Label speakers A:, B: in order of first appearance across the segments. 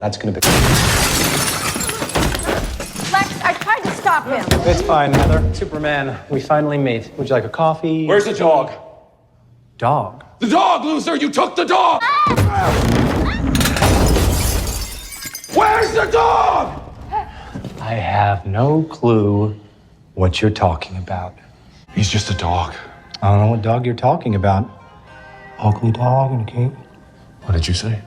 A: That's gonna be...
B: Lex, I tried to stop him.
A: It's fine, Heather. Superman, we finally meet. Would you like a coffee?
C: Where's the dog?
A: Dog?
C: The dog, Luther! You took the dog! Where's the dog?
A: I have no clue what you're talking about.
C: He's just a dog.
A: I don't know what dog you're talking about. Ugly dog in a cape.
C: What did you say?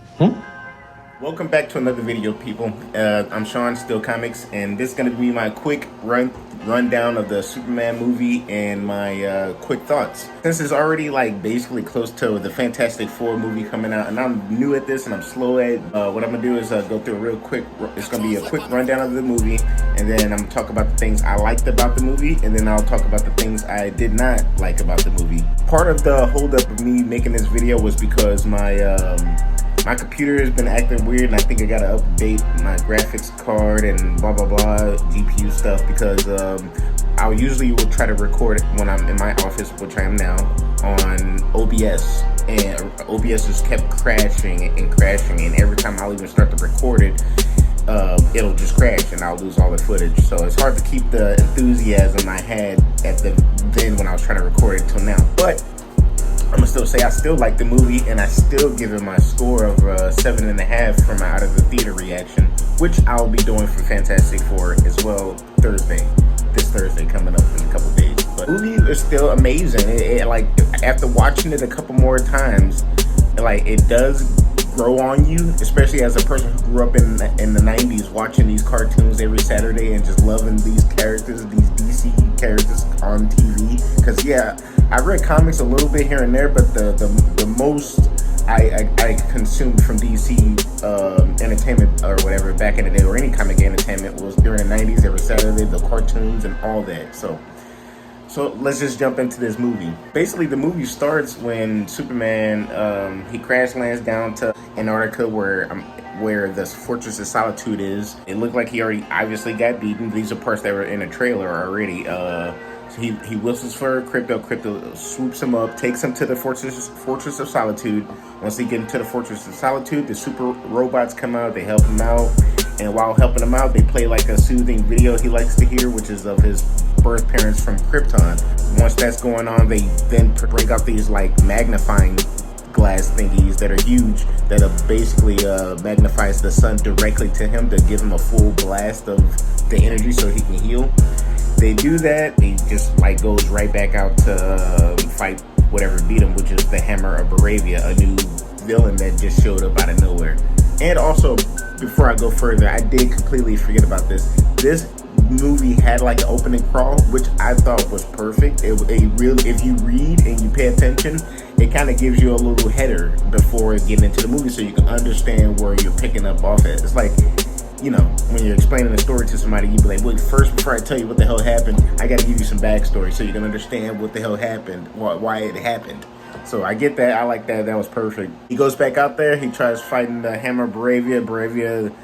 D: Welcome back to another video, people. I'm Sean, Still Comics, and this is going to be my quick rundown of the Superman movie and my quick thoughts. Since it's already like basically close to the Fantastic Four movie coming out, and I'm new at this and I'm slow at what I'm going to do is go through a real quick, it's going to be a quick rundown of the movie, and then I'm going to talk about the things I liked about the movie, and then I'll talk about the things I did not like about the movie. Part of the holdup of me making this video was because my computer has been acting weird, and I think I gotta update my graphics card and blah blah blah GPU stuff, because I usually will try to record when I'm in my office, which I am now, on OBS, and OBS just kept crashing and crashing, and every time I'll even start to record it, it'll just crash and I'll lose all the footage. So it's hard to keep the enthusiasm I had at then when I was trying to record it till now. But I'm gonna still say I still like the movie, and I still give it my score of 7.5 for my out of the theater reaction, which I'll be doing for Fantastic Four as well this Thursday coming up in a couple days. But the movie is still amazing. It like, after watching it a couple more times, like, it does grow on you, especially as a person who grew up in the 90s watching these cartoons every Saturday and just loving these characters, these DC characters on TV. Because yeah, I read comics a little bit here and there, but the most I consumed from DC entertainment or whatever back in the day, or any comic entertainment, was during the 90s, every Saturday, the cartoons and all that. So let's just jump into this movie. Basically, the movie starts when Superman, he crash lands down to Antarctica, where the Fortress of Solitude is. It looked like he already obviously got beaten. These are parts that were in the trailer already. So he whistles for Crypto. Crypto swoops him up, takes him to the Fortress of Solitude. Once he gets into the Fortress of Solitude, the super robots come out, they help him out. And while helping him out, they play like a soothing video he likes to hear, which is of his birth parents from Krypton. Once that's going on, they then bring out these like magnifying glass thingies that are huge, that basically magnifies the sun directly to him to give him a full blast of the energy so he can heal. They do that, he just like goes right back out to fight whatever beat him, which is the Hammer of Baravia, a new villain that just showed up out of nowhere. And also, before I go further, I did completely forget about this. This movie had like an opening crawl, which I thought was perfect. It really, if you read and you pay attention, it kind of gives you a little header before getting into the movie, so you can understand where you're picking up off at. It's like, you know, when you're explaining a story to somebody, you be like, well, first, before I tell you what the hell happened, I got to give you some backstory so you can understand what the hell happened, why it happened. So I get that. I like that. That was perfect. He goes back out there. He tries fighting the Hammer of Baravia. Baravia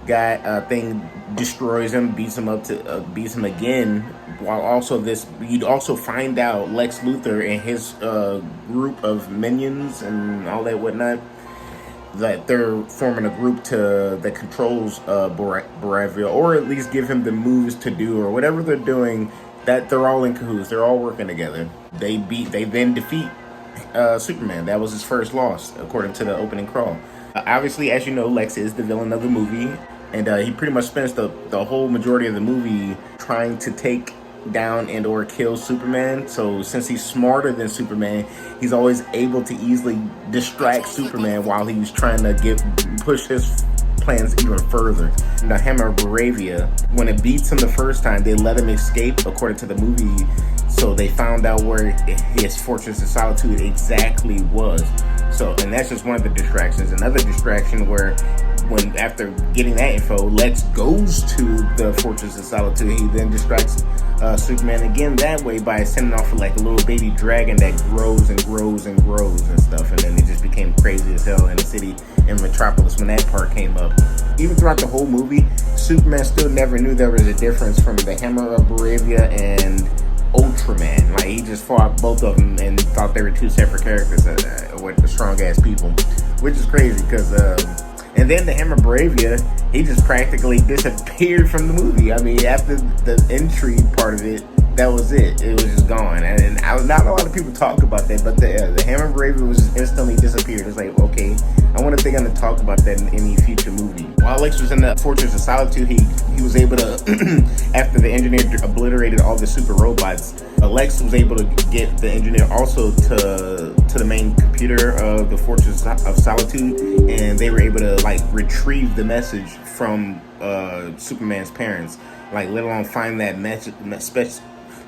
D: guy thing destroys him, beats him up to beats him again. While also you'd also find out Lex Luthor and his group of minions and all that whatnot, that they're forming a group that controls Baravia, or at least give him the moves to do, or whatever they're doing. That they're all in cahoots. They're all working together. They then defeat Superman. That was his first loss, according to the opening crawl. Obviously, as you know, Lex is the villain of the movie, and he pretty much spends the whole majority of the movie trying to take down and or kill Superman. So since he's smarter than Superman, he's always able to easily distract Superman while he's trying to push his plans even further. The Hammer of Baravia, when it beats him the first time, they let him escape, according to the movie. So they found out where his Fortress of Solitude exactly was. So, and that's just one of the distractions. Another distraction where, when after getting that info, Lex goes to the Fortress of Solitude, he then distracts Superman again that way by sending off like a little baby dragon that grows and grows and grows and stuff. And then it just became crazy as hell in the city, in Metropolis, when that part came up. Even throughout the whole movie, Superman still never knew there was a difference from the Hammer of Baravia and Ultraman. Like, he just fought both of them and thought they were two separate characters with strong ass people, which is crazy because And then the Hammer Bravia, he just practically disappeared from the movie. I mean, after the entry part of it, that was it. It was just gone. And not a lot of people talk about that, but the Hammer Bravia was just instantly disappeared. It's like, okay, I wonder if they're going to talk about that in any future movie. While Lex was in the Fortress of Solitude, he was able to, after the engineer obliterated all the super robots, Lex was able to get the engineer also to the main computer of the Fortress of Solitude, and they were able to like retrieve the message from Superman's parents. Like, let alone find that message,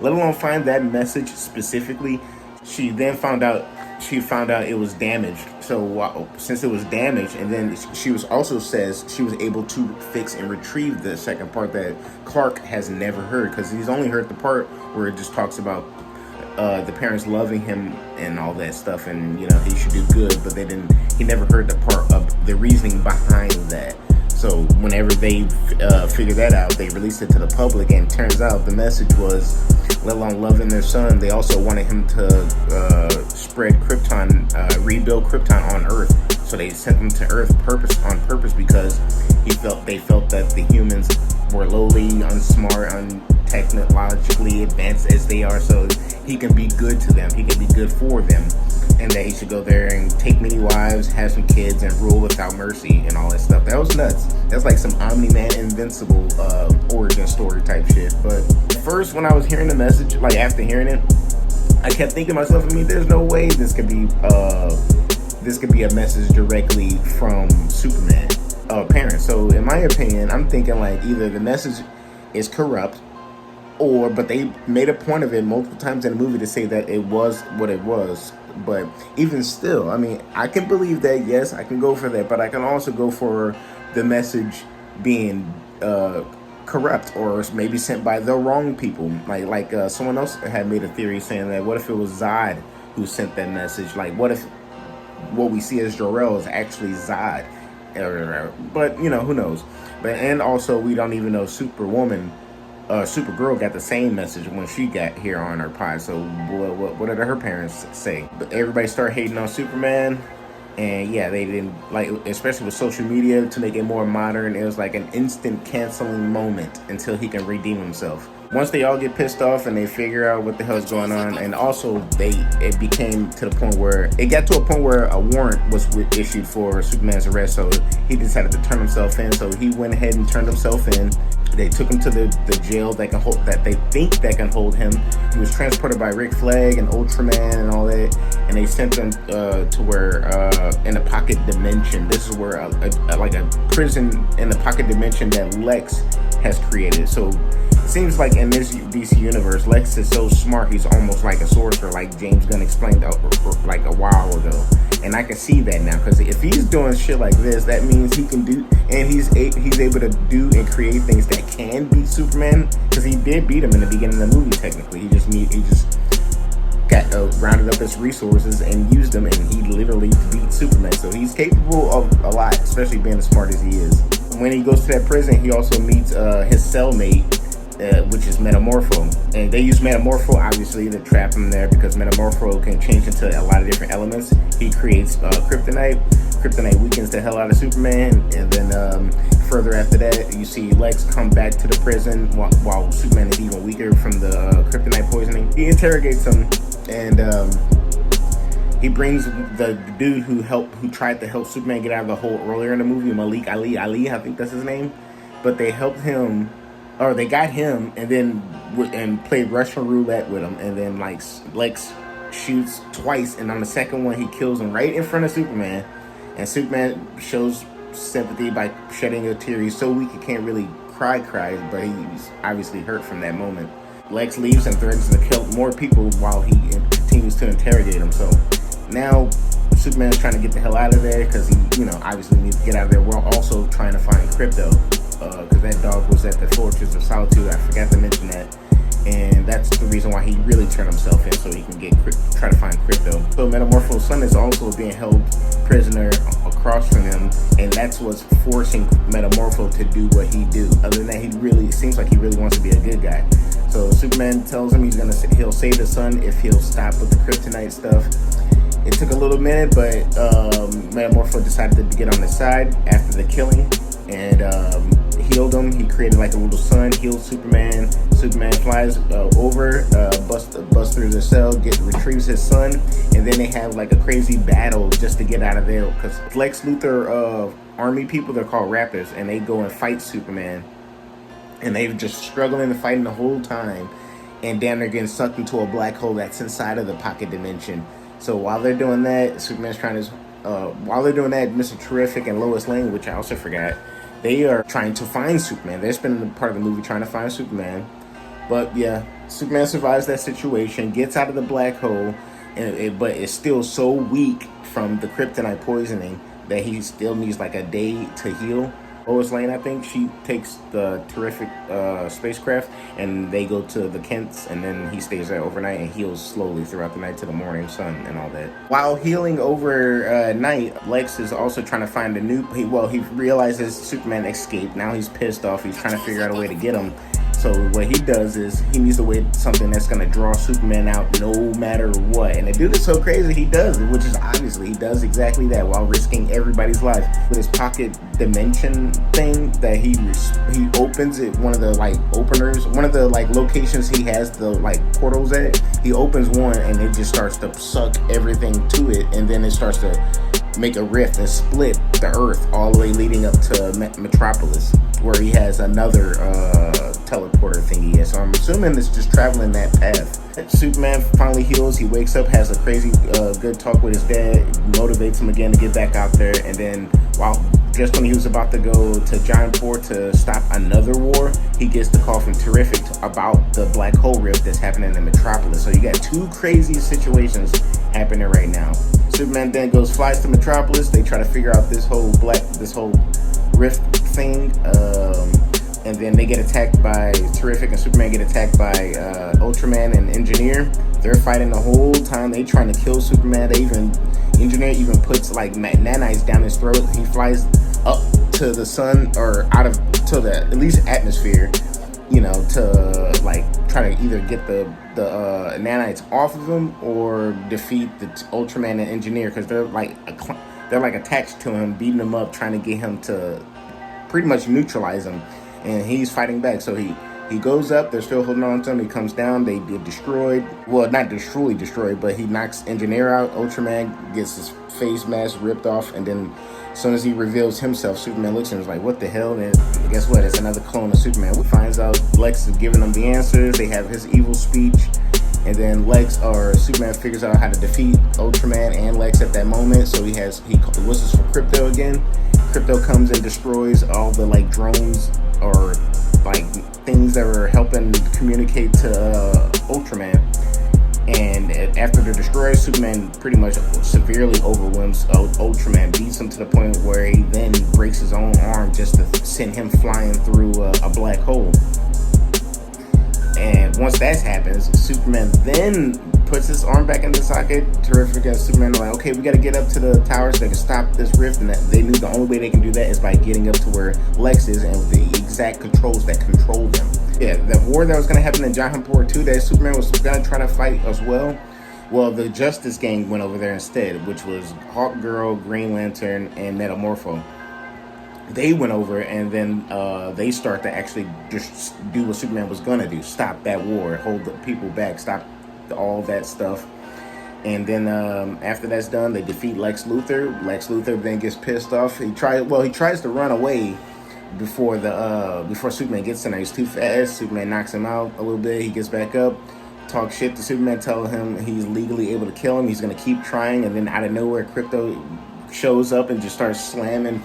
D: let alone find that message specifically. She found out it was damaged. So since it was damaged, and then she was also says she was able to fix and retrieve the second part that Clark has never heard, because he's only heard the part where it just talks about the parents loving him and all that stuff, and you know he should do good, but he never heard the part of the reasoning behind that. So whenever they figured that out, they released it to the public, and it turns out the message was, let alone loving their son, they also wanted him to spread Krypton, rebuild Krypton on Earth. So they sent him to Earth on purpose because they felt that the humans were lowly, unsmart, technologically advanced as they are, so he can be good to them, he can be good for them, and that he should go there and take many wives, have some kids, and rule without mercy and all that stuff. That was nuts. That's like some Omni-Man Invincible origin story type shit. But first, when I was hearing the message, like after hearing it, I kept thinking to myself, I mean, there's no way this could be a message directly from Superman parents. So in my opinion, I'm thinking like either the message is corrupt, but they made a point of it multiple times in the movie to say that it was what it was. But even still, I mean, I can believe that, yes, I can go for that, but I can also go for the message being corrupt, or maybe sent by the wrong people. Like someone else had made a theory saying that what if it was Zod who sent that message? Like, what if what we see as Jor-El is actually Zod? But you know, who knows? And also, we don't even know Supergirl got the same message when she got here on her pod. So what did her parents say? But everybody started hating on Superman, and yeah, they didn't like, especially with social media, to make it more modern. It was like an instant canceling moment until he can redeem himself. Once they all get pissed off and they figure out what the hell is going on, and also it became to the point where it got to a point where a warrant was issued for Superman's arrest, so he decided to turn himself in. So he went ahead and turned himself in. They took him to the jail that they think that can hold him. He was transported by Rick Flag and Ultraman and all that, and they sent him to where in a pocket dimension. This is where like a prison in the pocket dimension that Lex has created. So it seems like in this DC universe, Lex is so smart, he's almost like a sorcerer, like James Gunn explained like a while ago. And I can see that now, because if he's doing shit like this, that means he can do, and he's able to do and create things that can beat Superman, because he did beat him in the beginning of the movie. Technically, he just got rounded up his resources and used them, and he literally beat Superman. So he's capable of a lot, especially being as smart as he is. When he goes to that prison, he also meets his cellmate, which is Metamorpho, and they use Metamorpho obviously to trap him there, because Metamorpho can change into a lot of different elements. He creates kryptonite. Kryptonite weakens the hell out of Superman, and then further after that, you see Lex come back to the prison while Superman is even weaker from the kryptonite poisoning. He interrogates him, and he brings the dude who tried to help Superman get out of the hole earlier in the movie, Malik Ali, I think that's his name. But they helped him, or they got him, and played Russian roulette with him, and then like Lex shoots twice, and on the second one he kills him right in front of Superman, and Superman shows sympathy by shedding a tear. He's so weak he can't really cry, but he's obviously hurt from that moment. Lex leaves and threatens to kill more people while he continues to interrogate him. So now Superman's trying to get the hell out of there, because he, obviously needs to get out of there. We're also trying to find Crypto, because that dog was at the Fortress of Solitude. I forgot to mention that. And that's the reason why he really turned himself in, so he can try to find Crypto. So Metamorpho's son is also being held prisoner across from him, and that's what's forcing Metamorpho to do what he do. Other than that, it seems like he really wants to be a good guy. So Superman tells him he'll save his son if he'll stop with the kryptonite stuff. It took a little minute, but Metamorpho decided to get on the side after the killing and healed him. He created like a little sun, healed Superman. Superman flies over, busts through the cell, retrieves his son, and then they have like a crazy battle just to get out of there. Because Lex Luthor army people, they're called Raptors, and they go and fight Superman. And they've just struggling and fighting the whole time. And damn, they're getting sucked into a black hole that's inside of the pocket dimension. So while they're doing that, Superman's trying to... while they're doing that, Mr. Terrific and Lois Lane, which I also forgot, they are trying to find Superman. They're spending part of the movie trying to find Superman. But yeah, Superman survives that situation, gets out of the black hole, but is still so weak from the kryptonite poisoning that he still needs like a day to heal. Lois Lane, I think, she takes the Terrific spacecraft and they go to the Kents, and then he stays there overnight and heals slowly throughout the night to the morning sun and all that. While healing overnight, Lex is also trying to find he realizes Superman escaped. Now he's pissed off. He's trying to figure out a way to get him. So what he does is he needs to wait something that's going to draw Superman out no matter what. And the dude is so crazy, he does it, which is obviously he does exactly that while risking everybody's life. With his pocket dimension thing that he opens it, one of the like openers, one of the like locations he has the like portals at, he opens one and it just starts to suck everything to it, and then it starts to make a rift and split the earth all the way leading up to Metropolis, where he has another teleporter thingy. So I'm assuming it's just traveling that path. Superman finally heals. He wakes up, has a crazy good talk with his dad, motivates him again to get back out there, and then just when he was about to go to Giantport to stop another war, he gets the call from Terrific about the black hole rift that's happening in Metropolis. So you got two crazy situations happening right now. Superman then flies to Metropolis. They try to figure out this whole rift thing, and then they get attacked by Terrific, and Superman get attacked by Ultraman and Engineer. They're fighting the whole time. They trying to kill Superman. Engineer even puts like nanites down his throat. He flies up to the sun, or to the at least atmosphere, to like try to either get the nanites off of him or defeat the Ultraman and Engineer, because they're like attached to him, beating him up, trying to get him to pretty much neutralize him, and he's fighting back. So he goes up, they're still holding on to him. He comes down, they get destroyed. Well, not truly destroyed, but he knocks Engineer out. Ultraman gets his face mask ripped off, and then as soon as he reveals himself, Superman looks at him and is like, what the hell? And guess what? It's another clone of Superman. We finds out Lex is giving them the answers. They have his evil speech. And then Superman figures out how to defeat Ultraman and Lex at that moment. So he whistles for Crypto again. Crypto comes and destroys all the like drones or like things that were helping communicate to Ultraman. And after they're destroyed, Superman pretty much severely overwhelms Ultraman, beats him to the point where he then breaks his own arm just to send him flying through a black hole. And once that happens, Superman then puts his arm back in the socket. Terrific and Superman are like, okay, we got to get up to the towers so they can stop this rift. And they knew the only way they can do that is by getting up to where Lex is and the exact controls that control them. Yeah, the war that was going to happen in Giantport 2 that Superman was going to try to fight as well. Well, the Justice Gang went over there instead, which was Hawkgirl, Green Lantern, and Metamorpho. They went over, and then they start to actually just do what Superman was going to do. Stop that war, hold the people back, stop all that stuff. And then after that's done, they defeat Lex Luthor. Lex Luthor then gets pissed off. He tries to run away before Superman gets in there. He's too fast. Superman knocks him out a little bit. He gets back up, talks shit to Superman, tell him he's legally able to kill him. He's going to keep trying. And then out of nowhere, Crypto shows up and just starts slamming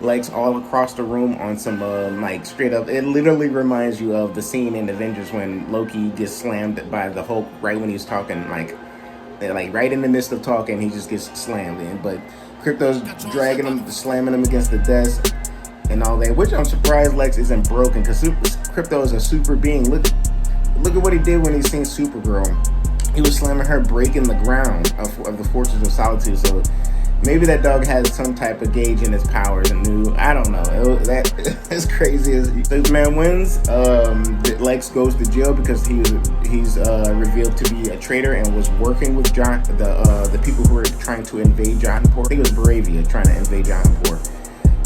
D: Lex all across the room on some like straight up. It literally reminds you of the scene in Avengers when Loki gets slammed by the Hulk right when he's talking, like right in the midst of talking, he just gets slammed in. But Crypto's dragging him, slamming him against the desk and all that, which I'm surprised Lex isn't broken, because Crypto is a super being. Look at what he did when he seen Supergirl. He was slamming her, breaking the ground of the Fortress of Solitude. So Maybe that dog had some type of gauge in his powers and knew. I don't know. That as crazy as Superman wins. Lex goes to jail because he's revealed to be a traitor and was working with the people who were trying to invade Johnport. I think it was Bravia trying to invade Johnport.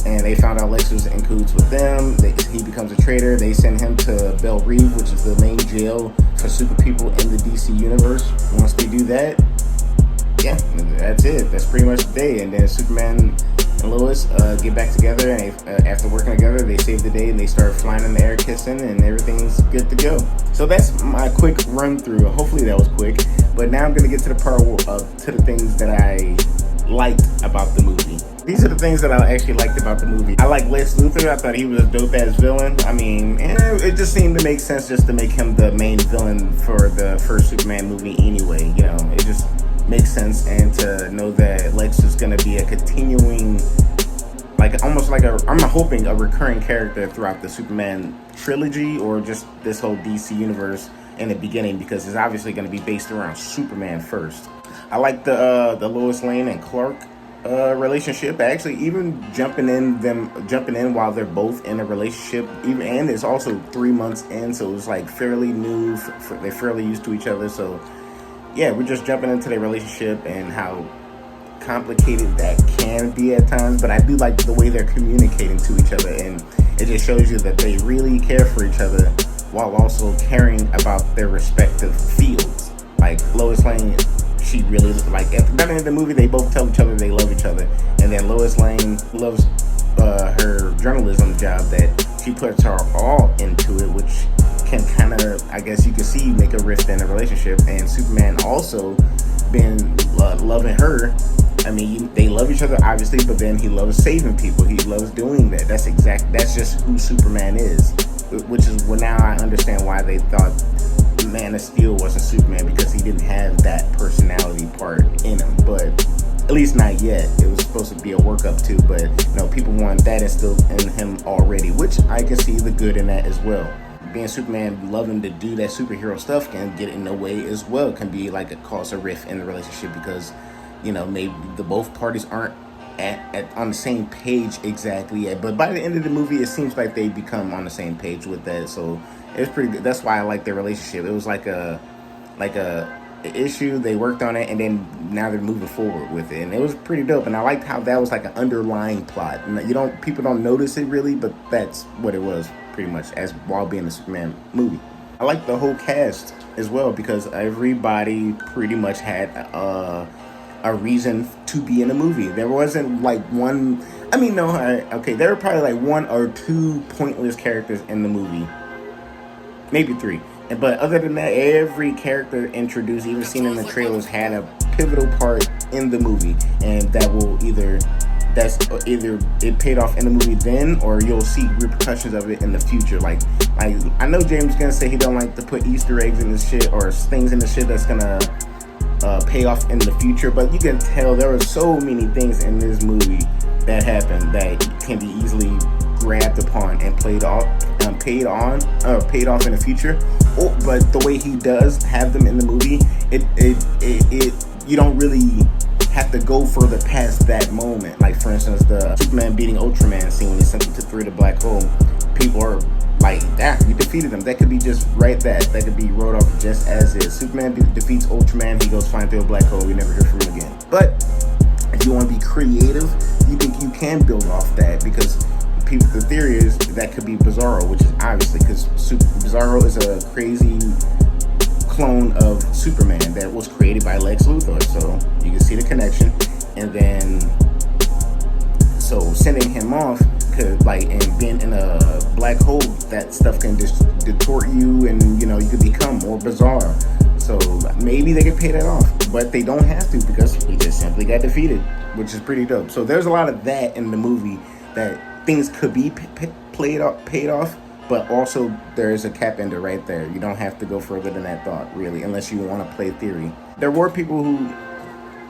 D: And they found out Lex was in cahoots with them. He becomes a traitor. They send him to Belle Reve, which is the main jail for super people in the DC universe. Once they do that, yeah, that's it. That's pretty much the day. And then Superman and Lois get back together, and after working together, they save the day and they start flying in the air, kissing, and everything's good to go. So that's my quick run through. Hopefully that was quick. But now I'm gonna get to the part to the things that I liked about the movie. These are the things that I actually liked about the movie. I like Lex Luthor. I thought he was a dope ass villain. I mean, it just seemed to make sense just to make him the main villain for the first Superman movie anyway. You know, it just makes sense, and to know that Lex is going to be a continuing, like almost like I'm hoping a recurring character throughout the Superman trilogy, or just this whole DC universe in the beginning, because it's obviously going to be based around Superman first. I like the Lois Lane and Clark relationship. Actually, even jumping in while they're both in a relationship, and it's also 3 months in, so it's like fairly new. They're fairly used to each other, so yeah, we're just jumping into their relationship and how complicated that can be at times. But I do like the way they're communicating to each other, and it just shows you that they really care for each other while also caring about their respective fields. Like Lois Lane, she really, like, at the beginning of the movie, they both tell each other they love each other, and then Lois Lane loves her journalism job, that she puts her all into it, which can kind of, I guess you can see, make a rift in a relationship. And Superman also been loving her. I mean, they love each other obviously, but then he loves saving people. He loves doing that. That's just who Superman is, which is now I understand why they thought Man of Steel wasn't Superman, because he didn't have that personality part in him. But at least not yet. It was supposed to be a workup too, but you know, people want that instilled in him already, which I can see the good in that as well. Being Superman, loving to do that superhero stuff can get in the way as well. Can be like a cause a rift in the relationship, because you know, maybe the both parties aren't on the same page exactly yet. But by the end of the movie, it seems like they become on the same page with that. So it's pretty good. That's why I like their relationship. It was like a issue, they worked on it, and then now they're moving forward with it, and it was pretty dope. And I liked how that was like an underlying plot. And people don't notice it really, but that's what it was pretty much, as while being a Superman movie. I like the whole cast as well, because everybody pretty much had a reason to be in a movie. There wasn't like one. I mean, no, okay, there were probably like 1 or 2 pointless characters in the movie, maybe 3. But other than that, every character introduced, even seen in the trailers, had a pivotal part in the movie, and that will either it paid off in the movie then, or you'll see repercussions of it in the future. Like I know James gonna say he don't like to put Easter eggs in this shit, or things in the shit that's gonna pay off in the future, but you can tell there are so many things in this movie that happened that can be easily grabbed upon and paid off in the future. But the way he does have them in the movie, it you don't really have to go further past that moment. Like, for instance, the Superman beating Ultraman scene when he sent him to through the black hole. People are like, that you defeated him. That could be just right. That could be wrote off just as is. Superman defeats Ultraman. He goes flying through a black hole. We never hear from him again. But if you want to be creative, you think you can build off that, because the theory is that could be Bizarro, which is obviously because Bizarro is a crazy clone of Superman that was created by Lex Luthor, so you can see the connection. And then so sending him off could, like, and being in a black hole, that stuff can just distort you, and you know, you could become more bizarre. So maybe they could pay that off, but they don't have to, because he just simply got defeated, which is pretty dope. So there's a lot of that in the movie, that things could be paid off, but also there's a cap ender right there. You don't have to go further than that thought, really, unless you want to play theory. There were people who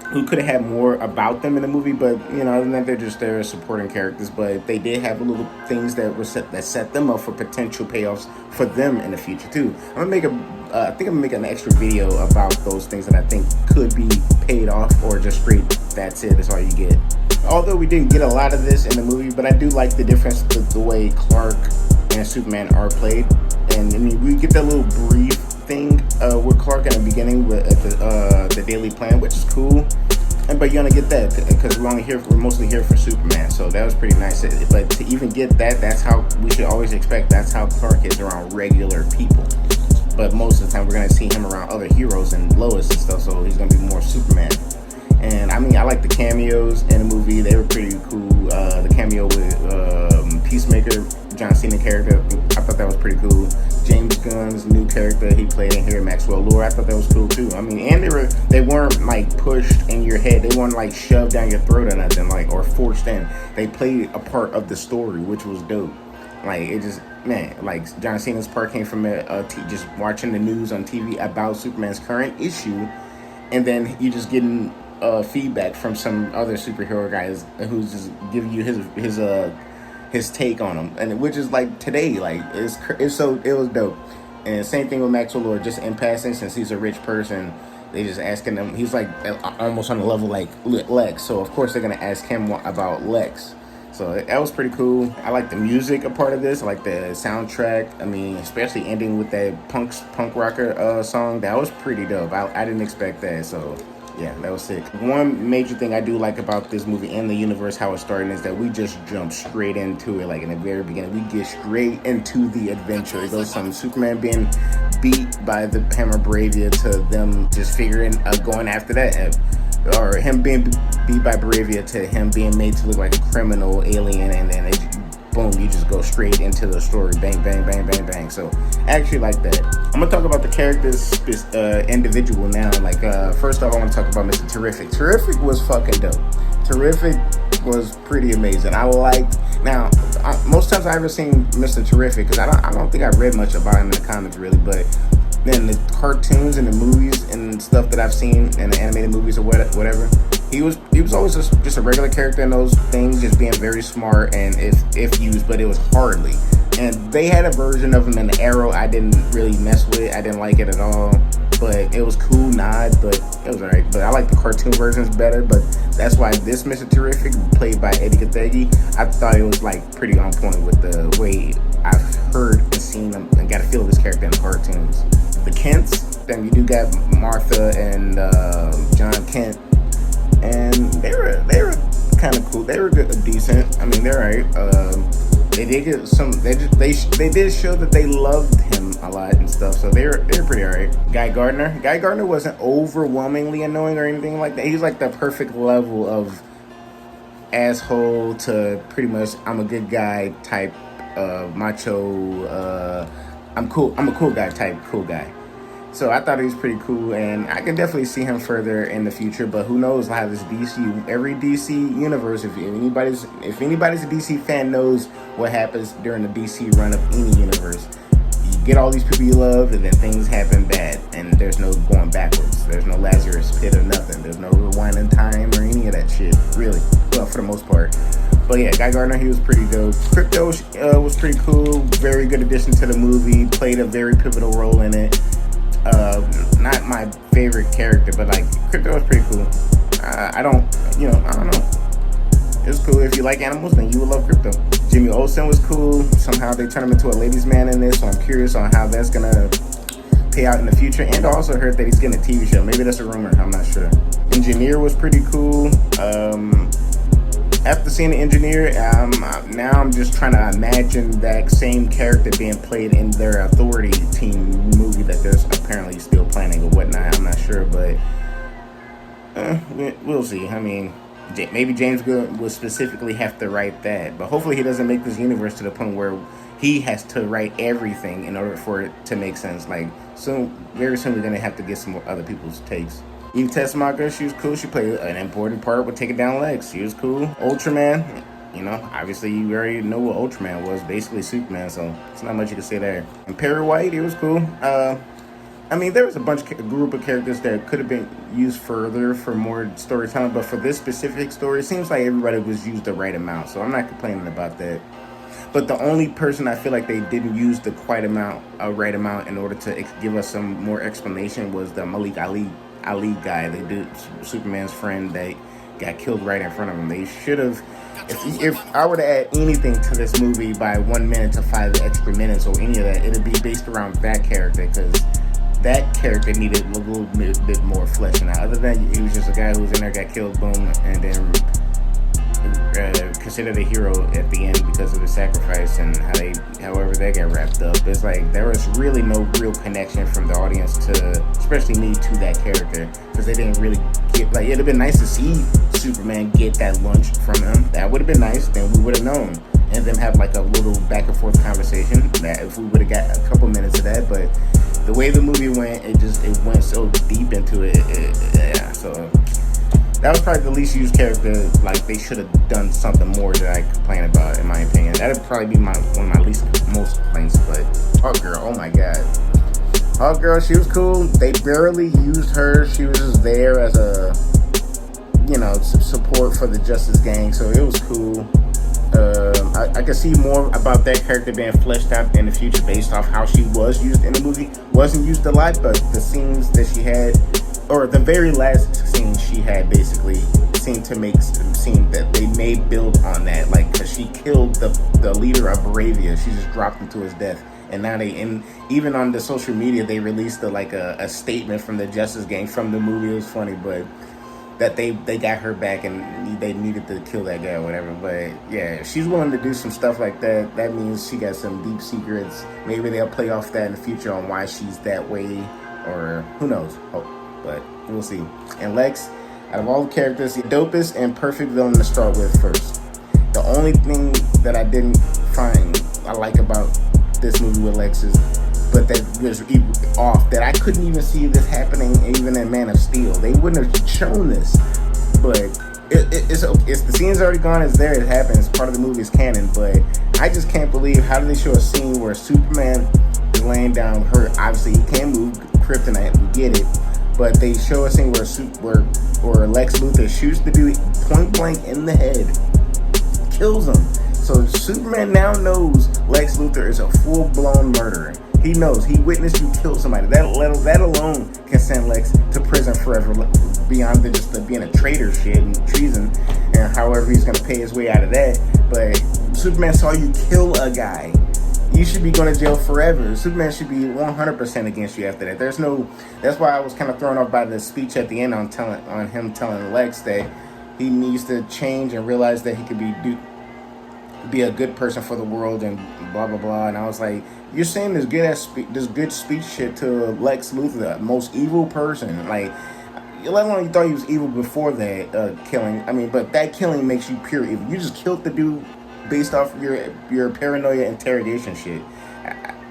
D: who could have had more about them in the movie, but you know, other than that, they're just there as supporting characters. But they did have little things that set them up for potential payoffs for them in the future too. I think I'm gonna make an extra video about those things that I think could be paid off, or just straight that's it, that's all you get. Although we didn't get a lot of this in the movie, but I do like the difference, the way Clark and Superman are played. And I mean, we get that little brief thing with Clark in the beginning with the Daily Plan, which is cool. But you're gonna get that because we're mostly here for Superman, so that was pretty nice. But to even get that, that's how we should always expect. That's how Clark is around regular people. But most of the time, we're gonna see him around other heroes and Lois and stuff. So he's gonna be more Superman. And I mean, I like the cameos in the movie. They were pretty cool. The cameo with Peacemaker, John Cena character, I thought that was pretty cool. James Gunn's new character he played in here, Maxwell Lord, I thought that was cool too. I mean, and they weren't like pushed in your head. They weren't like shoved down your throat or nothing, like, or forced in. They played a part of the story, which was dope. Like, it just, man, like John Cena's part came from just watching the news on TV about Superman's current issue, and then you just getting feedback from some other superhero guys who's just giving you his take on them, and which is like today, like it was dope. And same thing with Maxwell Lord, just in passing, since he's a rich person, they just asking him. He's like almost on the level like Lex, so of course they're gonna ask him about Lex. So that was pretty cool. I like the music, a part of this. I like the soundtrack. I mean, especially ending with that punk rocker song. That was pretty dope. I didn't expect that. So yeah, that was sick. One major thing I do like about this movie and the universe, how it started, is that we just jump straight into it. Like in the very beginning, we get straight into the adventure. It goes from Superman being beat by the Hammer Bravia to them just going after that. Or him being beat by Bravia to him being made to look like a criminal alien, and then boom, you just go straight into the story. Bang, bang, bang, bang, bang. So I actually like that. I'm gonna talk about the characters individual now. Like first off, I want to talk about Mr. Terrific. Terrific was fucking dope. Terrific was pretty amazing. Most times I ever seen Mr. Terrific, because I don't think I've read much about him in the comics really, but then the cartoons and the movies and stuff that I've seen in the animated movies or whatever, he was always just a regular character in those things, just being very smart and if used, but it was hardly. And they had a version of him in the Arrow I didn't really mess with. I didn't like it at all, but it was cool nod, but it was alright. But I like the cartoon versions better, but that's why this Mr. Terrific, played by Eddie Gathegi, I thought it was like pretty on point with the way I've heard and seen him and got a feel of his character in the cartoons. The Kents, then you do got Martha and John Kent, and they were kind of cool. They were decent. I mean, they're alright. They did get some. They did show that they loved him a lot and stuff. So they're pretty alright. Guy Gardner wasn't overwhelmingly annoying or anything like that. He's like the perfect level of asshole to pretty much I'm a good guy type, macho. I'm a cool guy type cool guy. So I thought he was pretty cool, and I can definitely see him further in the future. But who knows how this every DC universe, if anybody's a DC fan, knows what happens during the DC run of any universe. You get all these people you love, and then things happen bad, and there's no going backwards. There's no Lazarus pit or nothing. There's no rewinding time or any of that shit, really. Well, for the most part. But yeah, Guy Gardner, he was pretty dope. Crypto was pretty cool. Very good addition to the movie. Played a very pivotal role in it. Not my favorite character, but like Crypto was pretty cool. I don't know. It was cool. If you like animals, then you will love Crypto. Jimmy Olsen was cool. Somehow they turned him into a ladies' man in this, so I'm curious on how that's gonna pay out in the future. And I also heard that he's getting a TV show. Maybe that's a rumor. I'm not sure. Engineer was pretty cool. After seeing the Engineer, now I'm just trying to imagine that same character being played in their Authority team movie that they're apparently still planning or whatnot. I'm not sure, but we'll see. I mean, maybe James Gunn will specifically have to write that, but hopefully he doesn't make this universe to the point where he has to write everything in order for it to make sense. Like, very soon we're gonna have to get some more other people's takes. Eve Tessmacher, she was cool. She played an important part with taking down Lex. She was cool. Ultraman, obviously you already know what Ultraman was, basically Superman, so it's not much you can say there. And Perry White, he was cool. I mean, there was a group of characters that could have been used further for more storytelling, but for this specific story, it seems like everybody was used the right amount, so I'm not complaining about that. But the only person I feel like they didn't use the right amount in order to give us some more explanation was the Malik Ali guy. They did Superman's friend that got killed right in front of him. They should have. If I were to add anything to this movie by 1 minute to 5 extra minutes or any of that, it'd be based around that character, because that character needed a little bit more fleshing out. Other than he was just a guy who was in there, got killed, boom, and then considered a hero at the end because of the sacrifice and however that got wrapped up. It's like there was really no real connection from the audience to, especially me, to that character, because they didn't really get, like, it'd have been nice to see Superman get that lunch from him. That would have been nice. Then we would have known, and them have like a little back and forth conversation. That if we would have got a couple minutes of that, but the way the movie went, it went so deep into it. Yeah, so that was probably the least used character. Like, they should have done something more that I complain about, in my opinion. That'd probably be one of my most complaints. But Hawkgirl, oh my god, Hawkgirl, she was cool. They barely used her. She was just there as a, support for the Justice Gang, so it was cool. I could see more about that character being fleshed out in the future based off how she was used in the movie. Wasn't used a lot, but the scenes that she had, or the very last scene she had, basically seemed that they may build on that, like, because she killed the leader of Baravia. She just dropped him to his death, and now even on the social media they released a statement from the Justice Gang from the movie. It was funny, but that they got her back and they needed to kill that guy or whatever. But yeah, if she's willing to do some stuff like that, that means she got some deep secrets. Maybe they'll play off that in the future on why she's that way, or who knows. But we'll see. And Lex, out of all the characters, the dopest and perfect villain to start with first. The only thing that I didn't find I like about this movie with Lex is, but that was off, that I couldn't even see this happening even in Man of Steel. They wouldn't have shown this, but it's the scene's already gone. It's there. It happens. It's part of the movie's canon. But I just can't believe, how do they show a scene where Superman is laying down hurt? Obviously, he can't move. Kryptonite, we get it. But they show a scene where Lex Luthor shoots the dude point blank in the head, kills him. So Superman now knows Lex Luthor is a full-blown murderer. He knows. He witnessed you kill somebody. That alone can send Lex to prison forever, beyond just being a traitor shit and treason, and however he's going to pay his way out of that. But Superman saw you kill a guy. You should be going to jail forever. Superman should be 100% against you after that. That's why I was kind of thrown off by the speech at the end on him telling Lex that he needs to change and realize that he could be a good person for the world and blah blah blah. And I was like, you're saying this good speech shit to Lex Luthor, the most evil person. Like, let alone you thought he was evil before that killing. I mean, but that killing makes you pure evil. You just killed the dude based off your paranoia interrogation shit.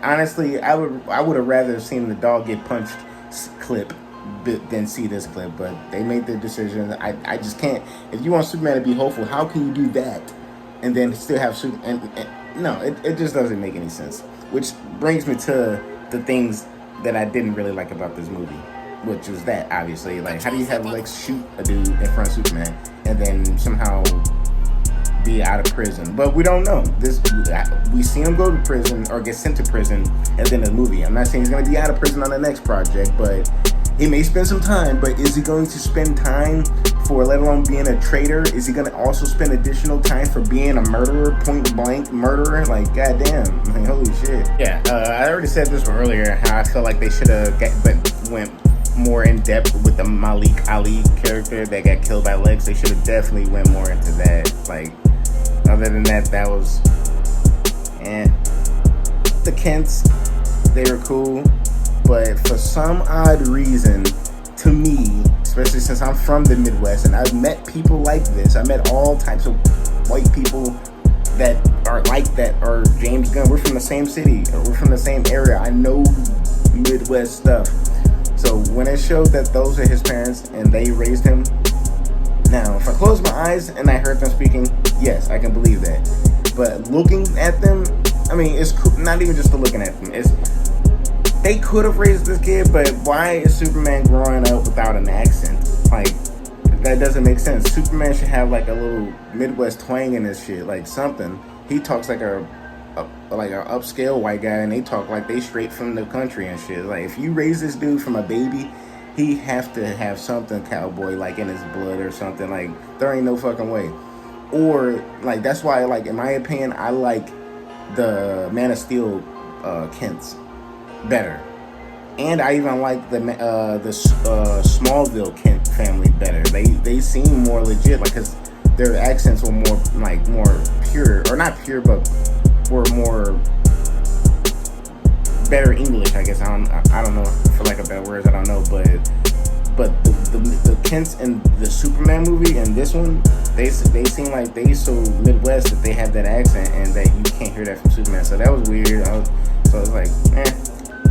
D: Honestly, I would have rather seen the dog get punched clip than see this clip. But they made their decision. I just can't. If you want Superman to be hopeful, how can you do that and then still have Superman? No, it just doesn't make any sense. Which brings me to the things that I didn't really like about this movie, which was that, obviously, like, how do you have Lex shoot a dude in front of Superman and then somehow be out of prison? But we don't know. We see him go to prison or get sent to prison at the end of the movie. I'm not saying he's going to be out of prison on the next project, but he may spend some time. But is he going to spend time for, let alone being a traitor? Is he going to also spend additional time for being a murderer, point blank murderer? Like, goddamn, like, holy shit. Yeah, I already said this one earlier, how I felt like they should have went more in depth with the Malik Ali character that got killed by Lex. They should have definitely went more into that. Like, other than that, that was, the Kents, they were cool, but for some odd reason, to me, especially since I'm from the Midwest and I've met people like this, I met all types of white people that are like that, or James Gunn. We're from the same city, or we're from the same area. I know Midwest stuff. So when it showed that those are his parents and they raised him, now if I close my eyes and I heard them speaking, yes, I can believe that. But looking at them, I mean, it's cool. Not even just the looking at them. they could have raised this kid, but why is Superman growing up without an accent? Like, that doesn't make sense. Superman should have like a little Midwest twang in his shit, like something. He talks like a upscale white guy, and they talk like they straight from the country and shit. Like, if you raise this dude from a baby, he have to have something cowboy like in his blood or something. Like, there ain't no fucking way. Or like, that's why, like, in my opinion, I like the Man of Steel Kents better, and I even like the Smallville Kent family better. They seem more legit, like, cause their accents were more pure, or not pure, but were more better English, I guess. I don't know, for lack of better words, I don't know, but the Kents in the Superman movie and this one, they seem like they so Midwest that they have that accent, and that you can't hear that from Superman. So that was weird. So it's like,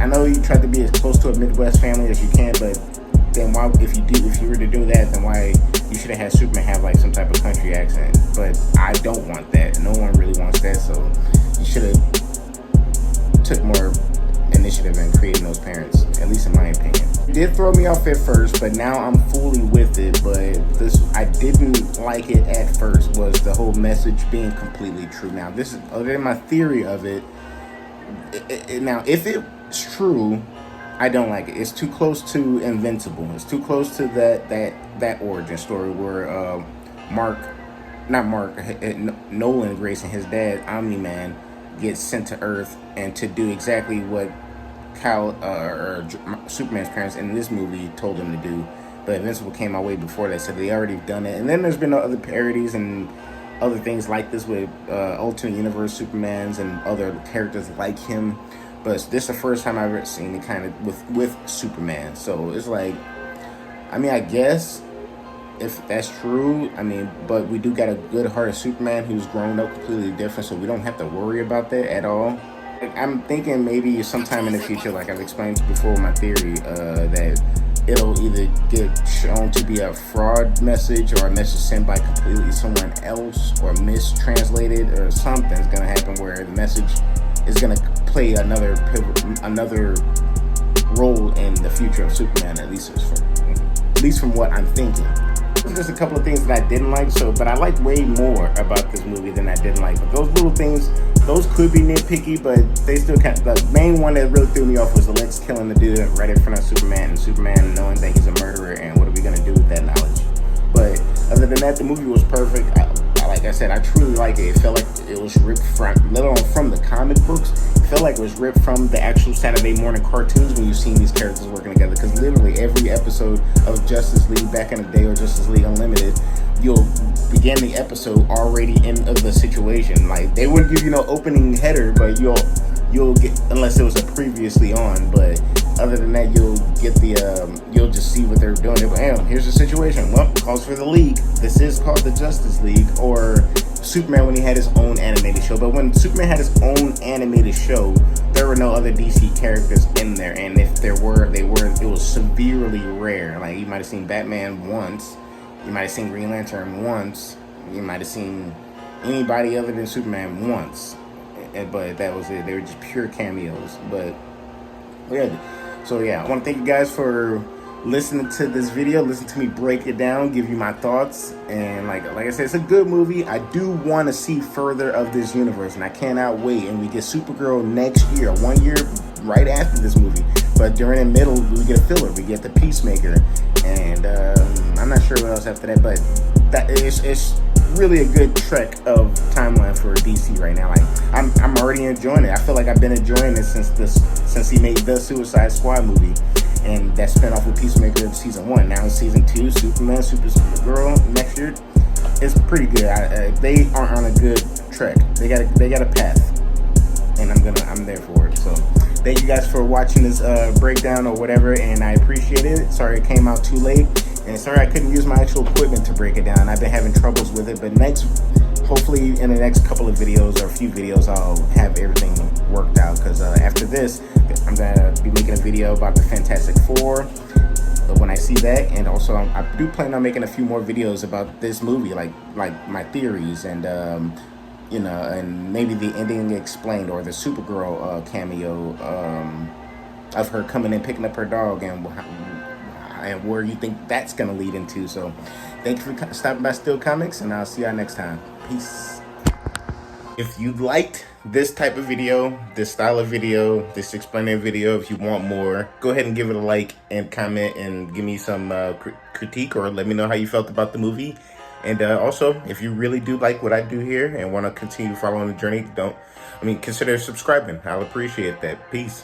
D: I know you tried to be as close to a Midwest family as you can, but then why, if you were to do that, then why you should have had Superman have like some type of country accent? But I don't want that. No one really wants that. So you should have took more initiative in creating those parents, at least in my opinion. It did throw me off at first, but now I'm fully with it. But I didn't like it at first, was the whole message being completely true. Now, this is other than my theory of it. Now, if it's true, I don't like it. It's too close to Invincible. It's too close to that origin story where Nolan Grace and his dad, Omni-Man, gets sent to Earth and to do exactly what Superman's parents in this movie told him to do. But Invincible came out way before that, so they already done it. And then there's been other parodies and other things like this with alternate universe Supermans and other characters like him. But this is the first time I've ever seen it kind of with Superman. So it's like, I mean, I guess if that's true, I mean, but we do got a good-hearted Superman who's grown up completely different, so we don't have to worry about that at all. Like, I'm thinking maybe sometime in the future, like I've explained before with my theory, that it'll either get shown to be a fraud message or a message sent by completely someone else or mistranslated, or something's gonna happen where the message is gonna play another role in the future of Superman, at least from what I'm thinking. There's a couple of things that I didn't like, but I like way more about this movie than I didn't like. But those little things, those could be nitpicky, but they still kind of, the main one that really threw me off was the Lex killing the dude right in front of Superman, and Superman knowing that he's a murderer, and what are we gonna do with that knowledge? But other than that, the movie was perfect. Like I said, I truly like it. It felt like it was ripped from the comic books. It felt like it was ripped from the actual Saturday morning cartoons when you've seen these characters working together. Because literally every episode of Justice League back in the day, or Justice League Unlimited, you'll begin the episode already in the situation. Like, they wouldn't give you no opening header, but you'll get, unless it was a previously on, but other than that, you'll get you'll just see what they're doing. Damn, here's the situation. Well, calls for the League. This is called the Justice League. Or Superman when he had his own animated show. But when Superman had his own animated show, there were no other DC characters in there. And if there were, it was severely rare. Like, you might have seen Batman once. You might have seen Green Lantern once. You might have seen anybody other than Superman once. But that was it. They were just pure cameos. But yeah. So yeah, I want to thank you guys for listening to this video. Listen to me break it down, give you my thoughts. And like I said, it's a good movie. I do want to see further of this universe, and I cannot wait. And we get Supergirl next year, 1 year right after this movie. But during the middle, we get a filler. We get the Peacemaker, and I'm not sure what else after that. But it's really a good trek of timeline for DC right now. Like, I'm already enjoying it. I feel like I've been enjoying it since he made the Suicide Squad movie, and that spin off with Peacemaker of season 1. Now in season 2, Superman, Supergirl next year. It's pretty good. They are on a good trek. They got a path, and I'm there for it. So thank you guys for watching this breakdown or whatever, and I appreciate it. Sorry it came out too late, and sorry I couldn't use my actual equipment to break it down. I've been having troubles with it, but hopefully in the next couple of videos, or a few videos, I'll have everything worked out. Because after this, I'm gonna be making a video about the Fantastic Four when I see that, and also I do plan on making a few more videos about this movie, like my theories, and and maybe the ending explained, or the Supergirl cameo of her coming and picking up her dog and where you think that's gonna lead into. So thank you for stopping by Still Comics, and I'll see y'all next time. Peace. If you liked this type of video, this style of video, this explaining video, if you want more, go ahead and give it a like and comment and give me some critique, or let me know how you felt about the movie. And also, if you really do like what I do here and want to continue following the journey, consider subscribing. I'll appreciate that. Peace.